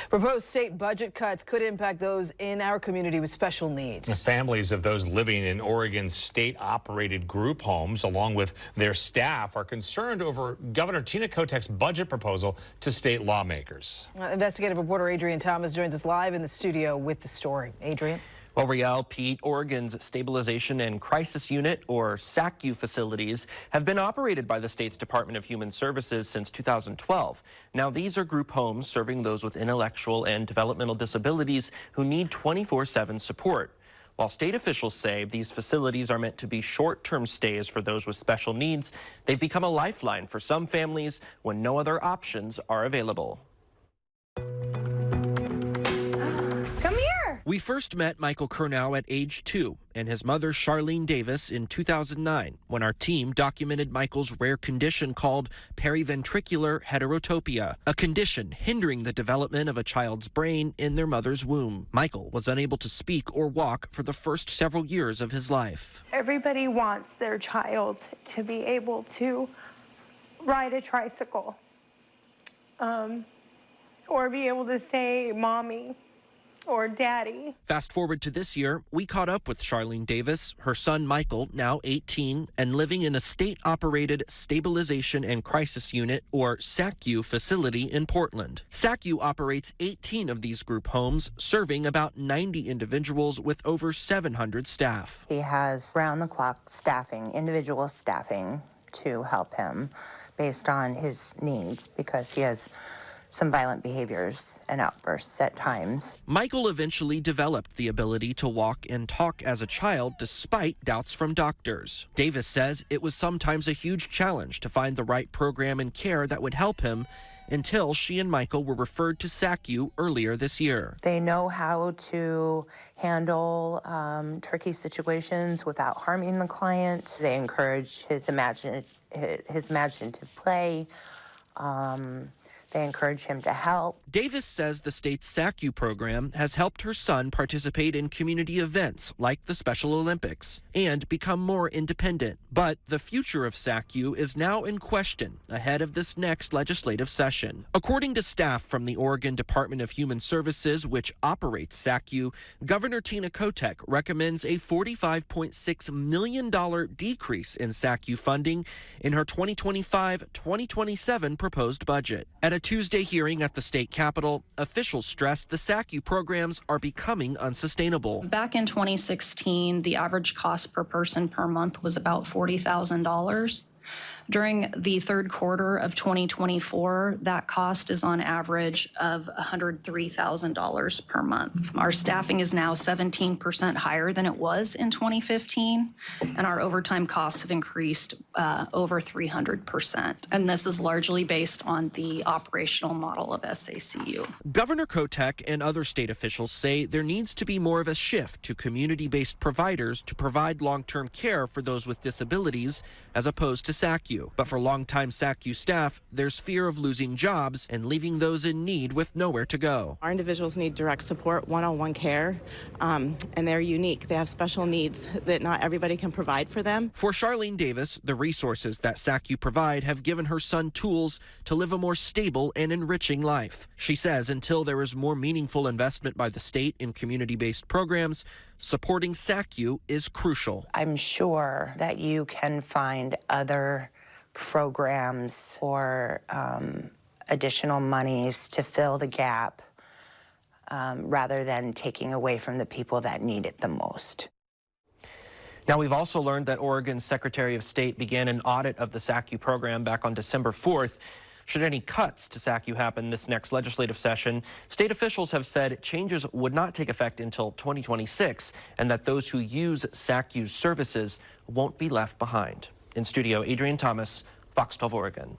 Proposed state budget cuts could impact those in our community with special needs. The families of those living in Oregon's state-operated group homes, along with their staff, are concerned over Governor Tina Kotek's budget proposal to state lawmakers. Investigative reporter Adrian Thomas joins us live in the studio with the story. Adrian. Well, Riel, Pete, Oregon's Stabilization and Crisis Unit, or SACU facilities, have been operated by the state's Department of Human Services since 2012. Now, these are group homes serving those with intellectual and developmental disabilities who need 24/7 support. While state officials say these facilities are meant to be short-term stays for those with special needs, they've become a lifeline for some families when no other options are available. We first met Michael Kurnow at age 2 and his mother Charlene Davis in 2009 when our team documented Michael's rare condition called periventricular heterotopia, a condition hindering the development of a child's brain in their mother's womb. Michael was unable to speak or walk for the first several years of his life. Everybody wants their child to be able to ride a tricycle or be able to say mommy or daddy. Fast forward to this year, we caught up with Charlene Davis, her son Michael, now 18, and living in a state-operated Stabilization and Crisis Unit, or SACU, facility in Portland. SACU operates 18 of these group homes, serving about 90 individuals with over 700 staff. He has round-the-clock staffing, individual staffing, to help him based on his needs because he has some violent behaviors and outbursts at times. Michael eventually developed the ability to walk and talk as a child despite doubts from doctors. Davis says it was sometimes a huge challenge to find the right program and care that would help him until she and Michael were referred to SACU earlier this year. They know how to handle tricky situations without harming the client. They encourage his imaginative play. They encourage him to help. Davis says the state's SACU program has helped her son participate in community events like the Special Olympics and become more independent. But the future of SACU is now in question ahead of this next legislative session. According to staff from the Oregon Department of Human Services, which operates SACU, Governor Tina Kotek recommends a $45.6 million decrease in SACU funding in her 2025-2027 proposed budget. At a Tuesday hearing at the state capitol, officials stressed the SACU programs are becoming unsustainable. Back in 2016, the average cost per person per month was about $40,000. During the third quarter of 2024, that cost is on average of $103,000 per month. Our staffing is now 17% higher than it was in 2015, and our overtime costs have increased over 300%. And this is largely based on the operational model of SACU. Governor Kotek and other state officials say there needs to be more of a shift to community-based providers to provide long-term care for those with disabilities as opposed to SACU. But for longtime SACU staff, there's fear of losing jobs and leaving those in need with nowhere to go. Our individuals need direct support, one-on-one care, and they're unique. They have special needs that not everybody can provide for them. For Charlene Davis, the resources that SACU provide have given her son tools to live a more stable and enriching life. She says until there is more meaningful investment by the state in community-based programs, supporting SACU is crucial. I'm sure that you can find other programs or additional monies to fill the gap rather than taking away from the people that need it the most. Now, we've also learned that Oregon's Secretary of State began an audit of the SACU program back on December 4th. Should any cuts to SACU happen this next legislative session, state officials have said changes would not take effect until 2026 and that those who use SACU's services won't be left behind. In studio, Adrian Thomas, Fox 12 Oregon.